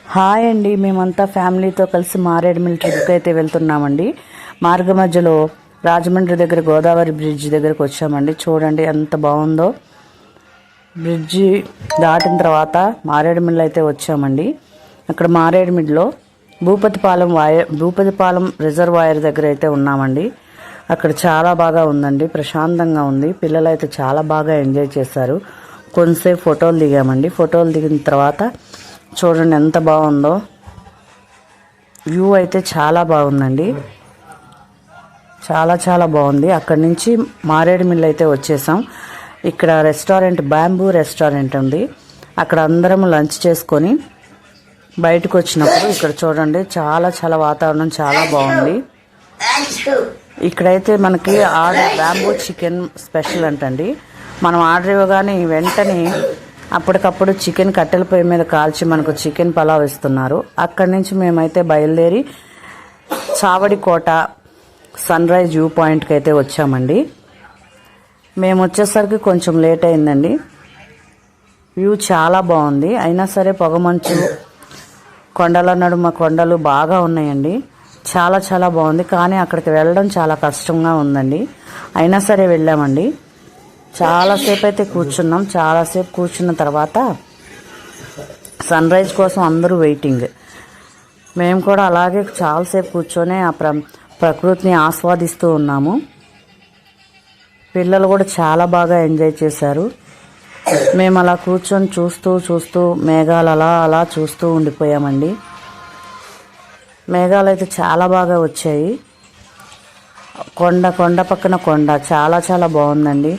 Hi అండి, మేమంతా ఫ్యామిలీతో కలిసి మారేడుమిల్లి ట్రిప్కి అయితే వెళ్తున్నామండి. మార్గ మధ్యలో రాజమండ్రి దగ్గర గోదావరి బ్రిడ్జ్ దగ్గరకు వచ్చామండి. చూడండి ఎంత బాగుందో. బ్రిడ్జి దాటిన తర్వాత మారేడుమిల్లి అయితే వచ్చామండి. అక్కడ మారేడుమిల్లిలో భూపతిపాలెం రిజర్వాయర్ దగ్గర అయితే ఉన్నామండి. అక్కడ చాలా బాగా ఉందండి, ప్రశాంతంగా ఉంది. పిల్లలు అయితే చాలా బాగా ఎంజాయ్ చేశారు. కొంతసేపు ఫోటోలు దిగామండి. ఫోటోలు దిగిన తర్వాత చూడండి ఎంత బాగుందో. వ్యూ అయితే చాలా బాగుందండి, చాలా చాలా బాగుంది. అక్కడి నుంచి మారేడుమిల్లి అయితే వచ్చేసాం. ఇక్కడ రెస్టారెంట్, బ్యాంబూ రెస్టారెంట్ ఉంది. అక్కడ అందరం లంచ్ చేసుకొని బయటకు వచ్చినప్పుడు ఇక్కడ చూడండి చాలా చాలా వాతావరణం చాలా బాగుంది. ఇక్కడైతే మనకి బ్యాంబూ చికెన్ స్పెషల్ అంటండి. మనం ఆర్డర్ ఇవ్వగానే వెంటనే అప్పటికప్పుడు చికెన్ కట్టెల పొయ్యి మీద కాల్చి మనకు చికెన్ పలావ్ ఇస్తున్నారు. అక్కడి నుంచి మేమైతే బయలుదేరి చావడికోట సన్ రైజ్ వ్యూ పాయింట్కి అయితే వచ్చామండి. మేము వచ్చేసరికి కొంచెం లేట్ అయిందండి. వ్యూ చాలా బాగుంది. అయినా సరే పొగమంచు, కొండల నడుమ కొండలు బాగా ఉన్నాయండి. చాలా చాలా బాగుంది. కానీ అక్కడికి వెళ్ళడం చాలా కష్టంగా ఉందండి. అయినా సరే వెళ్ళామండి. చాలాసేపు అయితే కూర్చున్నాం. చాలాసేపు కూర్చున్న తర్వాత సన్ రైజ్ కోసం అందరూ వెయిటింగ్. మేము కూడా అలాగే చాలాసేపు కూర్చొని ఆ ప్రకృతిని ఆస్వాదిస్తూ ఉన్నాము. పిల్లలు కూడా చాలా బాగా ఎంజాయ్ చేశారు. మేము అలా కూర్చొని చూస్తూ మేఘాలు అలా చూస్తూ ఉండిపోయామండి. మేఘాలు అయితే చాలా బాగా వచ్చాయి. కొండ పక్కన కొండ చాలా చాలా బాగుందండి.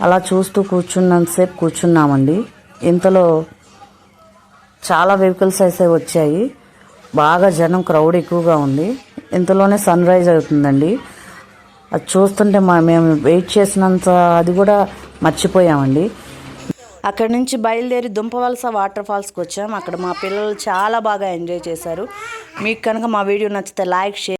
అలా చూస్తూ కూర్చున్నంతసేపు కూర్చున్నామండి. ఇంతలో చాలా వెహికల్స్ అయితే వచ్చాయి. బాగా జనం, క్రౌడ్ ఎక్కువగా ఉంది. ఇంతలోనే సన్ రైజ్ అవుతుందండి. అది చూస్తుంటే మేము వెయిట్ చేసినంత అది కూడా మర్చిపోయామండి. అక్కడి నుంచి బయలుదేరి దుంపవలస వాటర్ ఫాల్స్కి వచ్చాం. అక్కడ మా పిల్లలు చాలా బాగా ఎంజాయ్ చేశారు. మీకు కనుక మా వీడియో నచ్చితే లైక్, షేర్